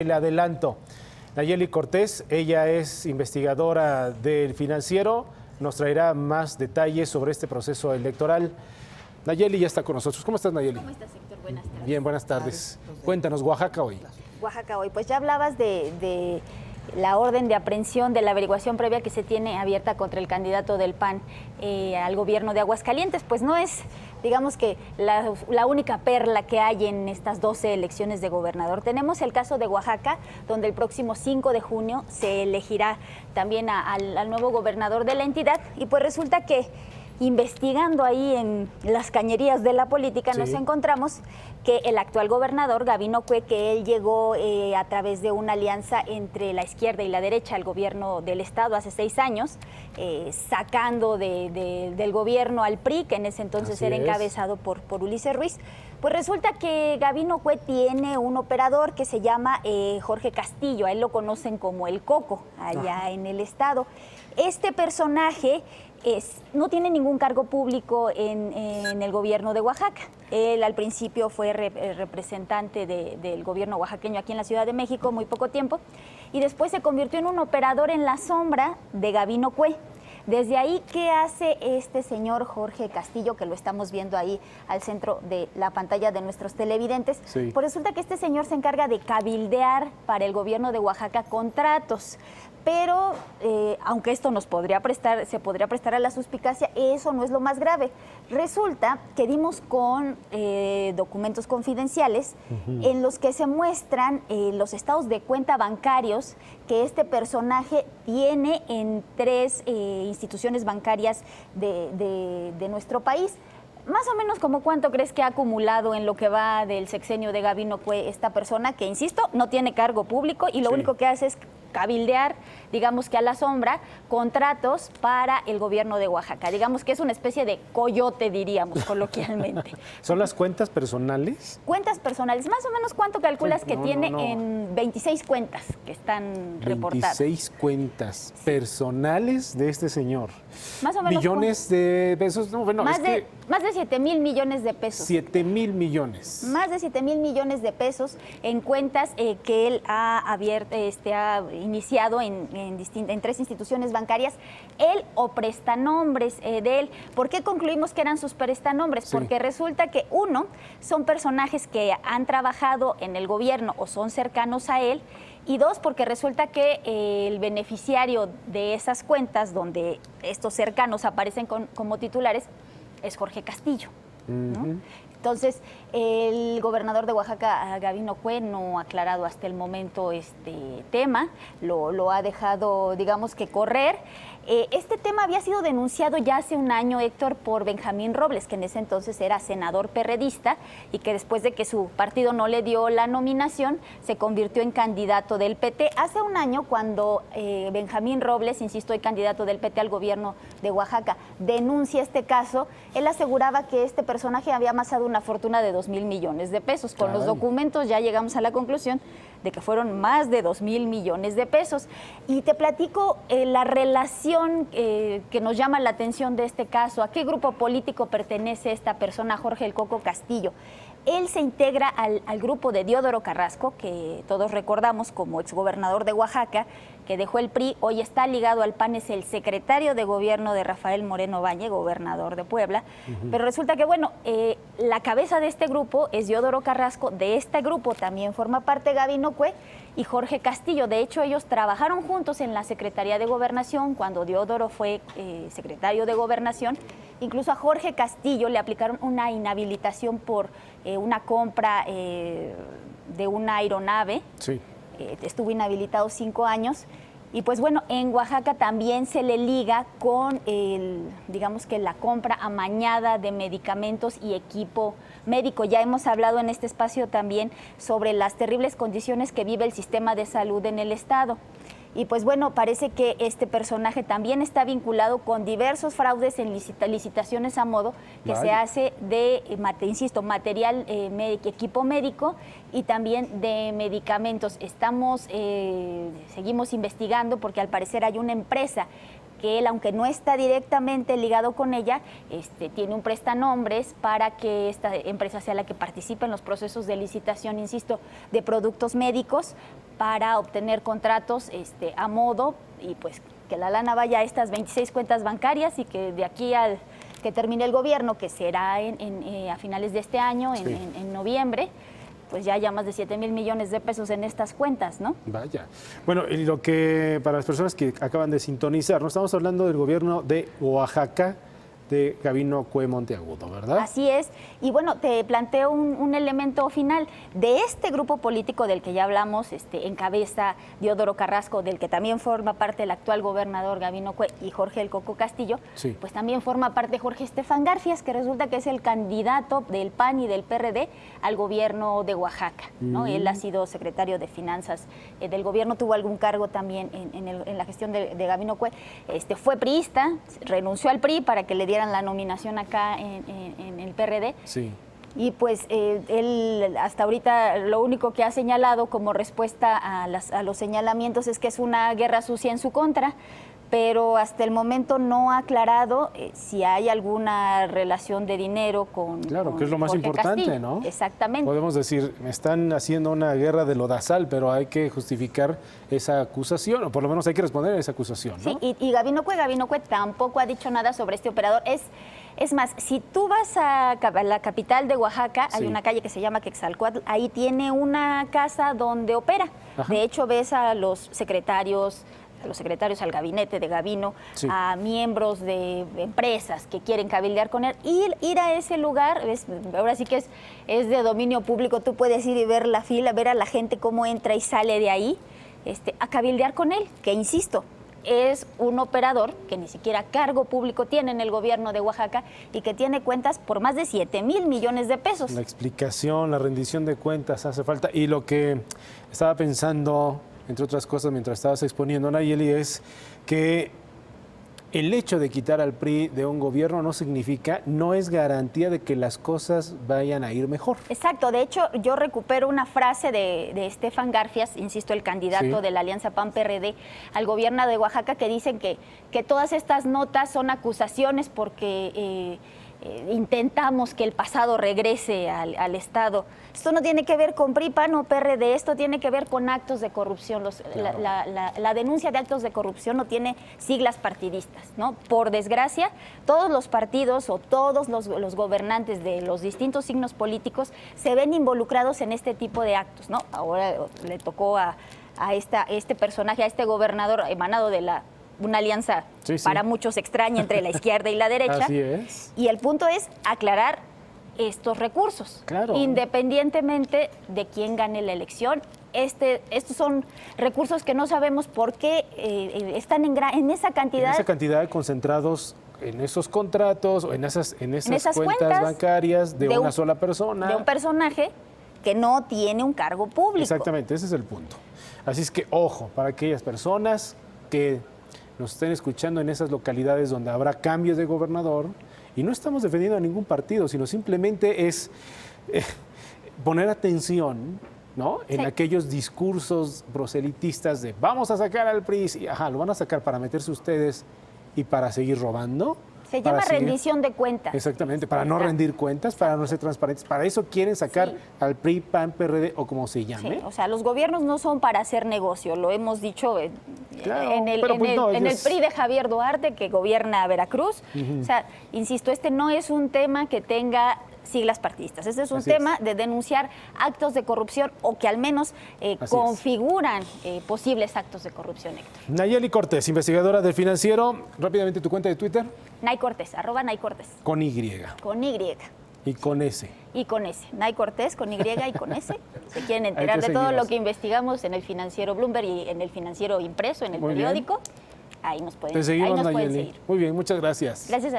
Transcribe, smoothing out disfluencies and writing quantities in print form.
Le adelanto, Nayeli Cortés, ella es investigadora del Financiero, nos traerá más detalles sobre este proceso electoral. Nayeli ya está con nosotros. ¿Cómo estás, Nayeli? ¿Cómo estás, Héctor? Buenas tardes. Bien, buenas tardes. Cuéntanos, Oaxaca hoy. Oaxaca hoy. Pues ya hablabas de la orden de aprehensión, de la averiguación previa que se tiene abierta contra el candidato del PAN al gobierno de Aguascalientes. Pues no es, digamos que la única perla que hay en estas 12 elecciones de gobernador. Tenemos el caso de Oaxaca, donde el próximo 5 de junio se elegirá también al nuevo gobernador de la entidad. Y pues resulta que investigando ahí en las cañerías de la política, nos encontramos que el actual gobernador, Gabino Cue, que él llegó a través de una alianza entre la izquierda y la derecha al gobierno del estado hace 6 años, sacando del gobierno al PRI, que en ese entonces era encabezado por Ulises Ruiz. Pues resulta que Gabino Cue tiene un operador que se llama Jorge Castillo, a él lo conocen como el Coco, allá en el estado. Este personaje no tiene ningún cargo público en el gobierno de Oaxaca. Él al principio fue representante del gobierno oaxaqueño aquí en la Ciudad de México, muy poco tiempo, y después se convirtió en un operador en la sombra de Gabino Cue. Desde ahí, ¿qué hace este señor Jorge Castillo, que lo estamos viendo ahí al centro de la pantalla de nuestros televidentes? Sí. Pues resulta que este señor se encarga de cabildear para el gobierno de Oaxaca contratos. Pero, aunque esto se podría prestar a la suspicacia, eso no es lo más grave. Resulta que dimos con documentos confidenciales en los que se muestran los estados de cuenta bancarios que este personaje tiene en 3 instituciones bancarias de nuestro país. Más o menos, ¿como cuánto crees que ha acumulado en lo que va del sexenio de Gabino Cue esta persona que, insisto, no tiene cargo público y lo único que hace es cabildear, digamos que a la sombra, contratos para el gobierno de Oaxaca? Digamos que es una especie de coyote, diríamos coloquialmente. ¿Son las cuentas personales? Cuentas personales. Más o menos, ¿cuánto calculas que tiene en 26 cuentas que están reportadas? 26 cuentas personales de este señor. Más o menos. ¿Millones de pesos? No, bueno, más de 7,000 millones de pesos. 7,000 millones. Más de 7,000 millones de pesos en cuentas que él ha abierto, ha iniciado en 3 instituciones bancarias, él o prestanombres de él. ¿Por qué concluimos que eran sus prestanombres? Sí. Porque resulta que, uno, son personajes que han trabajado en el gobierno o son cercanos a él, y 2, porque resulta que el beneficiario de esas cuentas, donde estos cercanos aparecen como titulares, es Jorge Castillo, ¿no? Entonces, el gobernador de Oaxaca, Gabino Cue, no ha aclarado hasta el momento este tema, lo ha dejado, digamos que correr. Este tema había sido denunciado ya hace un año, Héctor, por Benjamín Robles, que en ese entonces era senador perredista y que después de que su partido no le dio la nominación, se convirtió en candidato del PT. Hace un año, cuando Benjamín Robles, insisto, el candidato del PT al gobierno de Oaxaca, denuncia este caso, él aseguraba que este personaje había amasado una fortuna de 2,000 millones de pesos. Con los documentos ya llegamos a la conclusión de que fueron más de 2,000 millones de pesos. Y te platico la relación que nos llama la atención de este caso. ¿A qué grupo político pertenece esta persona, Jorge el Coco Castillo? Él se integra al grupo de Diodoro Carrasco, que todos recordamos como exgobernador de Oaxaca, que dejó el PRI, hoy está ligado al PAN, es el secretario de gobierno de Rafael Moreno Valle, gobernador de Puebla. Pero resulta que, bueno, la cabeza de este grupo es Diodoro Carrasco, de este grupo también forma parte Gabino Cue y Jorge Castillo. De hecho, ellos trabajaron juntos en la Secretaría de Gobernación cuando Diodoro fue secretario de Gobernación. Incluso a Jorge Castillo le aplicaron una inhabilitación por una compra de una aeronave. Sí. Estuvo inhabilitado 5 años. Y pues bueno, en Oaxaca también se le liga con digamos que la compra amañada de medicamentos y equipo médico. Ya hemos hablado en este espacio también sobre las terribles condiciones que vive el sistema de salud en el estado. Y pues bueno, parece que este personaje también está vinculado con diversos fraudes en licitaciones a modo que se hace de, insisto, material, equipo médico y también de medicamentos. Seguimos investigando porque al parecer hay una empresa que él, aunque no está directamente ligado con ella, tiene un prestanombres para que esta empresa sea la que participe en los procesos de licitación, insisto, de productos médicos para obtener contratos a modo y pues que la lana vaya a estas 26 cuentas bancarias y que de aquí al que termine el gobierno, que será a finales de este año, sí, en noviembre, pues ya haya más de 7,000 millones de pesos en estas cuentas, ¿no? Vaya. Bueno, y lo que para las personas que acaban de sintonizar, ¿no? Estamos hablando del gobierno de Oaxaca, de Gabino Cue Monteagudo, ¿verdad? Así es. Y bueno, te planteo un elemento final. De este grupo político del que ya hablamos, encabeza Diodoro Carrasco, del que también forma parte el actual gobernador Gabino Cue y Jorge El Coco Castillo, sí, pues también forma parte Jorge Estefan Garfias, que resulta que es el candidato del PAN y del PRD al gobierno de Oaxaca, ¿no? Él ha sido secretario de Finanzas del gobierno, tuvo algún cargo también en la gestión de Gabino Cue. Fue priista, renunció al PRI para que le diera la nominación acá en el PRD. Sí. Y pues él hasta ahorita lo único que ha señalado como respuesta a los señalamientos es que es una guerra sucia en su contra, pero hasta el momento no ha aclarado si hay alguna relación de dinero con Claro, con que es lo más Jorge importante, Castillo. ¿no? Exactamente. Podemos decir, me están haciendo una guerra de lodazal, pero hay que justificar esa acusación, o por lo menos hay que responder a esa acusación, ¿no? Sí, y Gabino Cue tampoco ha dicho nada sobre este operador. Es más, si tú vas a la capital de Oaxaca, hay sí, una calle que se llama Quetzalcóatl, ahí tiene una casa donde opera. Ajá. De hecho, ves a los secretarios, al gabinete de Gabino, sí, a miembros de empresas que quieren cabildear con él. Ir a ese lugar, ahora sí que es de dominio público, tú puedes ir y ver la fila, ver a la gente cómo entra y sale de ahí, a cabildear con él, que insisto, es un operador que ni siquiera cargo público tiene en el gobierno de Oaxaca y que tiene cuentas por más de 7,000 millones de pesos. La explicación, la rendición de cuentas hace falta. Y lo que estaba pensando, entre otras cosas, mientras estabas exponiendo, Nayeli, es que el hecho de quitar al PRI de un gobierno no es garantía de que las cosas vayan a ir mejor. Exacto, de hecho yo recupero una frase de Estefan Garfias, insisto, el candidato sí, de la Alianza PAN-PRD al gobierno de Oaxaca, que dicen que todas estas notas son acusaciones porque intentamos que el pasado regrese al Estado. Esto no tiene que ver con PRI, PAN o PRD, esto tiene que ver con actos de corrupción. Claro. La denuncia de actos de corrupción no tiene siglas partidistas, ¿no? Por desgracia, todos los partidos o todos los gobernantes de los distintos signos políticos se ven involucrados en este tipo de actos, ¿no? Ahora le tocó a este personaje, a este gobernador emanado de una alianza sí, sí, para muchos extraña entre la izquierda y la derecha. Así es. Y el punto es aclarar estos recursos, claro, independientemente de quién gane la elección. Estos son recursos que no sabemos por qué están en esa cantidad. En esa cantidad concentrados en esos contratos o en esas cuentas bancarias de una sola persona. De un personaje que no tiene un cargo público. Exactamente, ese es el punto. Así es que, ojo, para aquellas personas que nos estén escuchando en esas localidades donde habrá cambios de gobernador, y no estamos defendiendo a ningún partido, sino simplemente es poner atención, ¿no?, en sí, aquellos discursos proselitistas de vamos a sacar al PRI, y, lo van a sacar para meterse ustedes y para seguir robando. Se llama rendición de cuentas. Exactamente, para no rendir cuentas, para no ser transparentes. Para eso quieren sacar sí, al PRI, PAN, PRD o como se llame. Sí, o sea, los gobiernos no son para hacer negocio, lo hemos dicho Claro, en el PRI de Javier Duarte, que gobierna Veracruz. O sea, insisto, no es un tema que tenga siglas partidistas. Este es un tema de denunciar actos de corrupción o que al menos configuran posibles actos de corrupción, Héctor. Nayeli Cortés, investigadora del Financiero. Rápidamente tu cuenta de Twitter. Nay Cortés, @Nay Cortés. Con Y. Con Y. Y con S. Y con S. Nay Cortés, con Y y con S. Se quieren enterar de todo lo que investigamos en el Financiero Bloomberg y en el Financiero impreso, en el periódico. Ahí nos pueden, Te seguimos, ahí nos pueden Nayeli. seguir. Muy bien, muchas gracias. Gracias a ti.